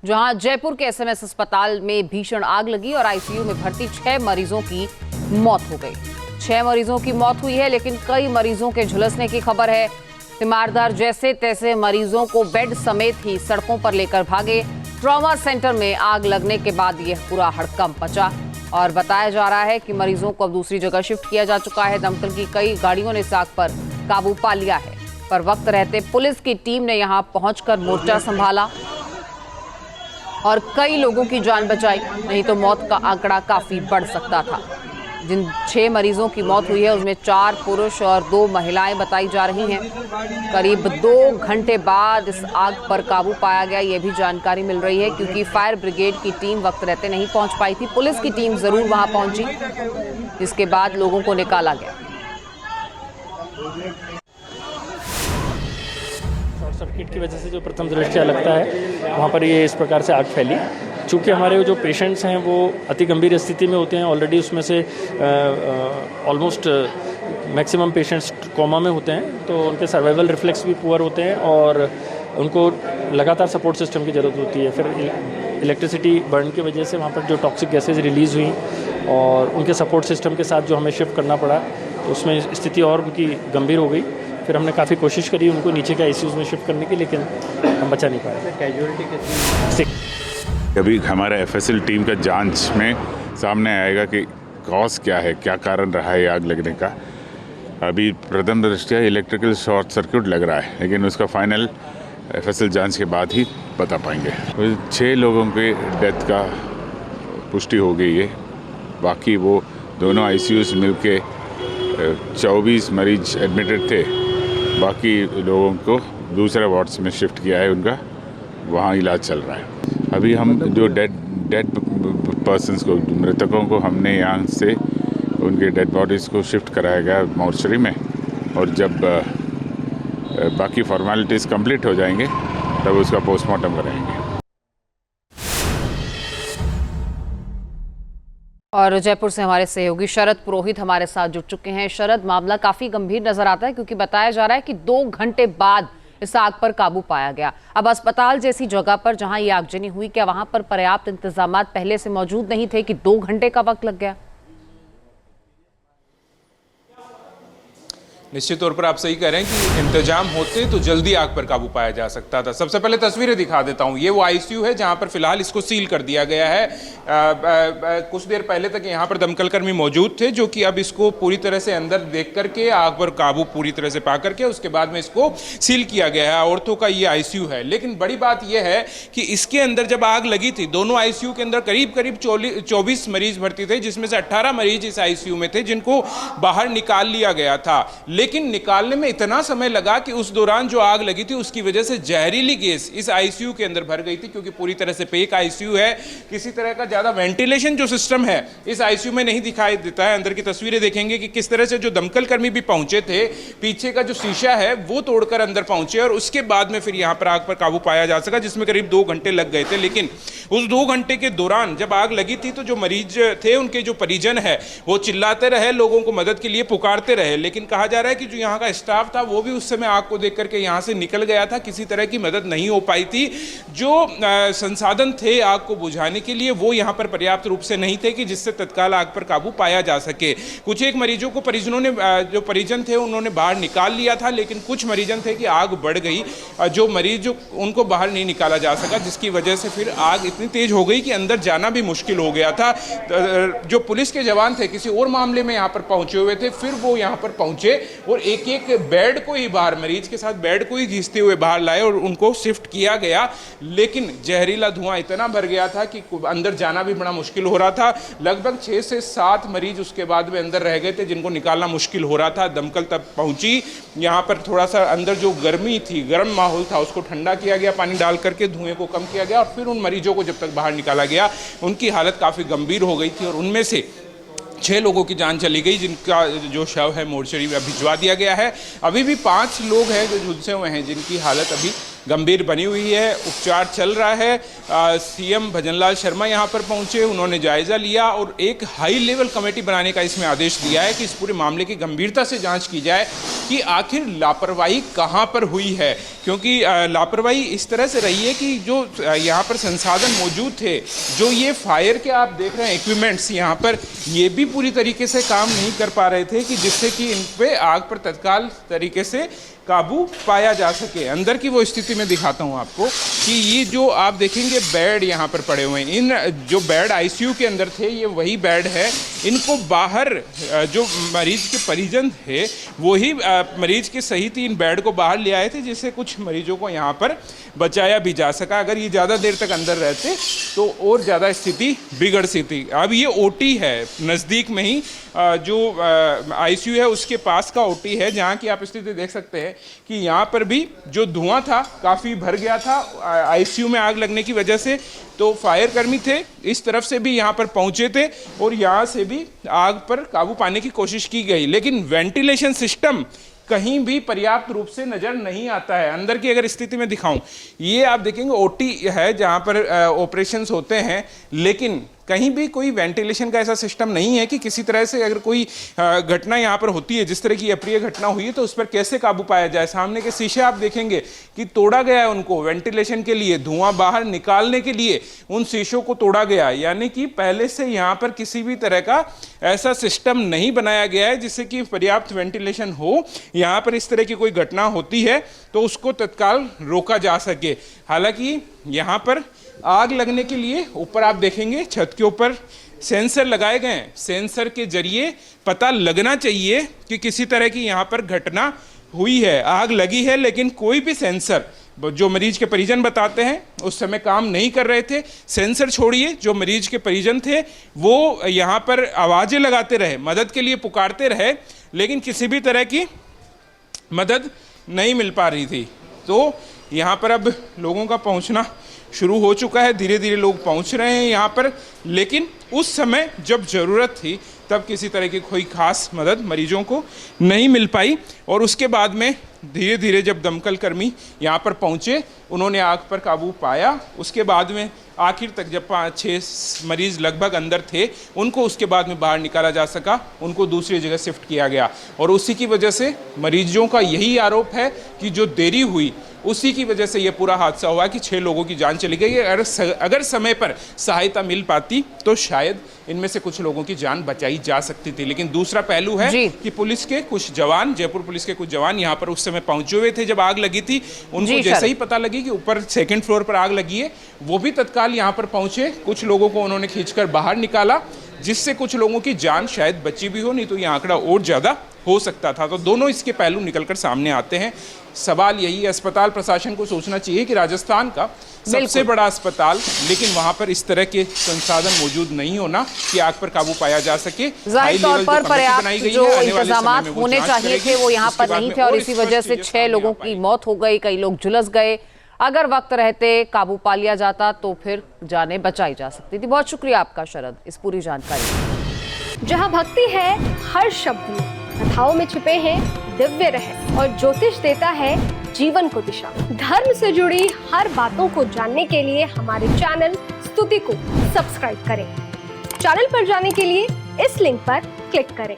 जहां जयपुर के एसएमएस अस्पताल में भीषण आग लगी और आईसीयू में भर्ती 6 मरीजों की मौत हो गई। 6 मरीजों की मौत हुई है, लेकिन कई मरीजों के झुलसने की खबर है। तीमारदार जैसे तैसे मरीजों को बेड समेत ही सड़कों पर लेकर भागे। ट्रॉमा सेंटर में आग लगने के बाद यह पूरा हड़कंप मचा और बताया जा रहा है कि मरीजों को अब दूसरी जगह शिफ्ट किया जा चुका है। दमकल की कई गाड़ियों ने इस आग पर काबू पा लिया है, पर वक्त रहते पुलिस की टीम ने यहां पहुंचकर मोर्चा संभाला और कई लोगों की जान बचाई, नहीं तो मौत का आंकड़ा काफी बढ़ सकता था। जिन 6 मरीजों की मौत हुई है उसमें 4 पुरुष और 2 महिलाएं बताई जा रही हैं। करीब 2 घंटे बाद इस आग पर काबू पाया गया, ये भी जानकारी मिल रही है, क्योंकि फायर ब्रिगेड की टीम वक्त रहते नहीं पहुंच पाई थी। पुलिस की टीम जरूर वहां पहुंची, जिसके बाद लोगों को निकाला गया। शॉर्ट सर्किट की वजह से जो प्रथम दृष्टया लगता है वहाँ पर ये इस प्रकार से आग फैली। चूँकि हमारे जो पेशेंट्स हैं वो अति गंभीर स्थिति में होते हैं, ऑलरेडी उसमें से ऑलमोस्ट मैक्सिमम पेशेंट्स कोमा में होते हैं, तो उनके सर्वाइवल रिफ्लेक्स भी पुअर होते हैं और उनको लगातार सपोर्ट सिस्टम की ज़रूरत होती है। फिर इलेक्ट्रिसिटी बर्न की वजह से वहाँ पर जो टॉक्सिक गैसेज रिलीज़ हुई और उनके सपोर्ट सिस्टम के साथ जो हमें शिफ्ट करना पड़ा, तो उसमें स्थिति और उनकी गंभीर हो गई। फिर हमने काफ़ी कोशिश करी उनको नीचे के आईसीयूज़ में शिफ्ट करने की, लेकिन हम बचा नहीं पाए। कैजुअलिटी कितनी? अभी हमारा एफएसएल टीम का जांच में सामने आएगा कि कॉज क्या है, क्या कारण रहा है आग लगने का। अभी प्रथम दृष्टया इलेक्ट्रिकल शॉर्ट सर्किट लग रहा है, लेकिन उसका फाइनल एफएसएल जांच के बाद ही बता पाएंगे। 6 लोगों के डेथ का पुष्टि हो गई है। बाकी वो दोनों आईसीयूज़ मिलके 24 मरीज एडमिटेड थे। बाकी लोगों को दूसरे वार्ड्स में शिफ्ट किया है, उनका वहाँ इलाज चल रहा है। अभी हम जो डेड पर्सन्स को, मृतकों को हमने यहाँ से उनके डेड बॉडीज़ को शिफ्ट कराया गया मॉर्चरी में, और जब बाकी फॉर्मेलिटीज़ कंप्लीट हो जाएंगे तब उसका पोस्टमार्टम कराएंगे। और जयपुर से हमारे सहयोगी शरद पुरोहित हमारे साथ जुड़ चुके हैं। शरद, मामला काफी गंभीर नजर आता है, क्योंकि बताया जा रहा है कि 2 घंटे बाद इस आग पर काबू पाया गया। अब अस्पताल जैसी जगह पर जहां ये आगजनी हुई, क्या वहां पर पर्याप्त इंतजाम पहले से मौजूद नहीं थे कि 2 घंटे का वक्त लग गया? निश्चित तौर पर आप सही कह रहे हैं कि इंतजाम होते तो जल्दी आग पर काबू पाया जा सकता था। सबसे पहले तस्वीरें दिखा देता हूं। ये वो आईसीयू है जहां पर फिलहाल इसको सील कर दिया गया है। कुछ देर पहले तक यहां पर दमकल कर्मी मौजूद थे, जो कि अब इसको पूरी तरह से अंदर देख करके आग पर काबू पूरी तरह से पा करके उसके बाद में इसको सील किया गया है। औरतों का ये आईसीयू है। लेकिन बड़ी बात यह है कि इसके अंदर जब आग लगी थी, दोनों आईसीयू के अंदर करीब करीब 24 मरीज भर्ती थे, जिसमें से 18 मरीज इस आईसीयू में थे जिनको बाहर निकाल लिया गया था। लेकिन निकालने में इतना समय लगा कि उस दौरान जो आग लगी थी उसकी वजह से जहरीली गैस इस आईसीयू के अंदर भर गई थी, क्योंकि पूरी तरह से पैक आईसीयू है। किसी तरह का ज्यादा वेंटिलेशन जो सिस्टम है इस आईसीयू में नहीं दिखाई देता है। अंदर की तस्वीरें देखेंगे कि किस तरह से जो दमकल कर्मी भी पहुंचे थे, पीछे का जो शीशा है वो तोड़कर अंदर पहुंचे और उसके बाद में फिर यहां पर आग पर काबू पाया जा सका, जिसमें करीब 2 घंटे लग गए थे। लेकिन उस 2 घंटे के दौरान जब आग लगी थी तो जो मरीज थे, उनके जो परिजन है, वो चिल्लाते रहे, लोगों को मदद के लिए पुकारते रहे। लेकिन कहा जा रहा है कि जो यहाँ का स्टाफ था वो भी उस समय आग को देख करके यहाँ से निकल गया था। किसी तरह की मदद नहीं हो पाई थी। जो संसाधन थे आग को बुझाने के लिए वो यहाँ पर पर्याप्त रूप से नहीं थे कि जिससे तत्काल आग पर काबू पाया जा सके। कुछ एक मरीजों को परिजनों ने, जो परिजन थे उन्होंने बाहर निकाल लिया था, लेकिन कुछ मरीजन थे कि आग बढ़ गई, जो मरीज उनको बाहर नहीं निकाला जा सका, जिसकी वजह से फिर आग इतनी तेज हो गई कि अंदर जाना भी मुश्किल हो गया था। जो पुलिस के जवान थे किसी और मामले में यहाँ पर पहुंचे हुए थे, फिर वो यहाँ पर पहुंचे और एक एक बेड को ही बाहर, मरीज के साथ बेड को ही घिसते हुए बाहर लाए और उनको शिफ्ट किया गया। लेकिन जहरीला धुआं इतना भर गया था कि अंदर जाना भी बड़ा मुश्किल हो रहा था। लगभग 6 से 7 मरीज उसके बाद में अंदर रह गए थे, जिनको निकालना मुश्किल हो रहा था। दमकल तब पहुंची। यहाँ पर थोड़ा सा अंदर जो गर्मी थी, गर्म माहौल था, उसको ठंडा किया गया पानी डाल करके, धुएं को कम किया गया और फिर उन मरीजों को जब तक बाहर निकाला गया, उनकी हालत काफ़ी गंभीर हो गई थी और उनमें से 6 लोगों की जान चली गई, जिनका जो शव है मोर्चरी में भिजवा दिया गया है। अभी भी 5 लोग हैं जो झुलसे हुए हैं, जिनकी हालत अभी गंभीर बनी हुई है, उपचार चल रहा है। सीएम भजनलाल शर्मा यहाँ पर पहुँचे, उन्होंने जायजा लिया और एक हाई लेवल कमेटी बनाने का इसमें आदेश दिया है कि इस पूरे मामले की गंभीरता से जांच की जाए कि आखिर लापरवाही कहाँ पर हुई है, क्योंकि लापरवाही इस तरह से रही है कि जो यहाँ पर संसाधन मौजूद थे, जो ये फायर के आप देख रहे हैं इक्विपमेंट्स यहाँ पर, ये भी पूरी तरीके से काम नहीं कर पा रहे थे कि जिससे कि इन पे आग पर तत्काल तरीके से काबू पाया जा सके। अंदर की वो स्थिति में दिखाता हूँ आपको कि ये जो आप देखेंगे बेड यहाँ पर पड़े हुए हैं, इन जो बेड आईसीयू के अंदर थे ये वही बेड है। इनको बाहर जो मरीज के परिजन थे वही मरीज के सहित इन बेड को बाहर ले आए थे, जिससे कुछ मरीजों को यहाँ पर बचाया भी जा सका। अगर ये ज़्यादा देर तक अंदर रहते तो और ज़्यादा स्थिति बिगड़ सकती। अब ये ओटी है, नज़दीक में ही जो आईसीयू है उसके पास का ओटी है, जहाँ की आप स्थिति देख सकते हैं कि यहाँ पर भी जो धुआं था काफ़ी भर गया था आईसीयू में आग लगने की वजह से। तो फायर कर्मी थे, इस तरफ से भी यहाँ पर पहुँचे थे और यहाँ से भी आग पर काबू पाने की कोशिश की गई, लेकिन वेंटिलेशन सिस्टम कहीं भी पर्याप्त रूप से नज़र नहीं आता है। अंदर की अगर स्थिति में दिखाऊं, ये आप देखेंगे ओटी है जहाँ पर ऑपरेशंस होते हैं, लेकिन कहीं भी कोई वेंटिलेशन का ऐसा सिस्टम नहीं है कि किसी तरह से अगर कोई घटना यहाँ पर होती है, जिस तरह की अप्रिय घटना हुई है, तो उस पर कैसे काबू पाया जाए। सामने के शीशे आप देखेंगे कि तोड़ा गया है, उनको वेंटिलेशन के लिए, धुआं बाहर निकालने के लिए उन शीशों को तोड़ा गया है। यानी कि पहले से यहाँ पर किसी भी तरह का ऐसा सिस्टम नहीं बनाया गया है जिससे कि पर्याप्त वेंटिलेशन हो। यहाँ पर इस तरह की कोई घटना होती है तो उसको तत्काल रोका जा सके। हालांकि यहाँ पर आग लगने के लिए ऊपर आप देखेंगे छत के ऊपर सेंसर लगाए गए हैं। सेंसर के जरिए पता लगना चाहिए कि किसी तरह की यहाँ पर घटना हुई है, आग लगी है, लेकिन कोई भी सेंसर जो मरीज के परिजन बताते हैं उस समय काम नहीं कर रहे थे। सेंसर छोड़िए, जो मरीज के परिजन थे वो यहाँ पर आवाज़ें लगाते रहे, मदद के लिए पुकारते रहे, लेकिन किसी भी तरह की मदद नहीं मिल पा रही थी। तो यहाँ पर अब लोगों का पहुँचना शुरू हो चुका है, धीरे धीरे लोग पहुँच रहे हैं यहाँ पर, लेकिन उस समय जब ज़रूरत थी तब किसी तरह की कोई खास मदद मरीजों को नहीं मिल पाई। और उसके बाद में धीरे धीरे जब दमकल कर्मी यहाँ पर पहुँचे, उन्होंने आग पर काबू पाया। उसके बाद में आखिर तक जब 5-6 मरीज़ लगभग अंदर थे, उनको उसके बाद में बाहर निकाला जा सका, उनको दूसरी जगह शिफ्ट किया गया। और उसी की वजह से मरीजों का यही आरोप है कि जो देरी हुई उसी की वजह से ये पूरा हादसा हुआ कि 6 लोगों की जान चली गई। अगर समय पर सहायता मिल पाती तो शायद इनमें से कुछ लोगों की जान बचाई जा सकती थी। लेकिन दूसरा पहलू है कि पुलिस के कुछ जवान, जयपुर पुलिस के कुछ जवान यहाँ पर उस समय पहुंचे हुए थे जब आग लगी थी। उनको जैसे ही पता लगी कि ऊपर 2nd फ्लोर पर आग लगी है, वो भी तत्काल यहाँ पर पहुंचे। कुछ लोगों को उन्होंने खींचकर बाहर निकाला, जिससे कुछ लोगों की जान शायद बची भी हो, नहीं तो ये आंकड़ा और ज़्यादा हो सकता था। तो दोनों इसके पहलू निकलकर सामने आते हैं। सवाल यही है, अस्पताल प्रशासन को सोचना चाहिए कि राजस्थान का सबसे बड़ा अस्पताल, लेकिन वहां पर इस तरह के संसाधन मौजूद नहीं होना कि आग पर काबू पाया जा सके। जाहिर तौर पर पर्याप्त जो इंतजामात होने चाहिए थे वो यहाँ पर नहीं थे और इसी वजह से 6 लोगों की मौत हो गई, कई लोग झुलस गए। अगर वक्त रहते काबू पा लिया जाता तो फिर जाने बचाई जा सकती थी। बहुत शुक्रिया आपका शरद इस पूरी जानकारी। जहाँ भक्ति है हर शब्द में, कथाओं में छुपे हैं दिव्य रहस्य और ज्योतिष देता है जीवन को दिशा। धर्म से जुड़ी हर बातों को जानने के लिए हमारे चैनल स्तुति को सब्सक्राइब करें। चैनल पर जाने के लिए इस लिंक पर क्लिक करें।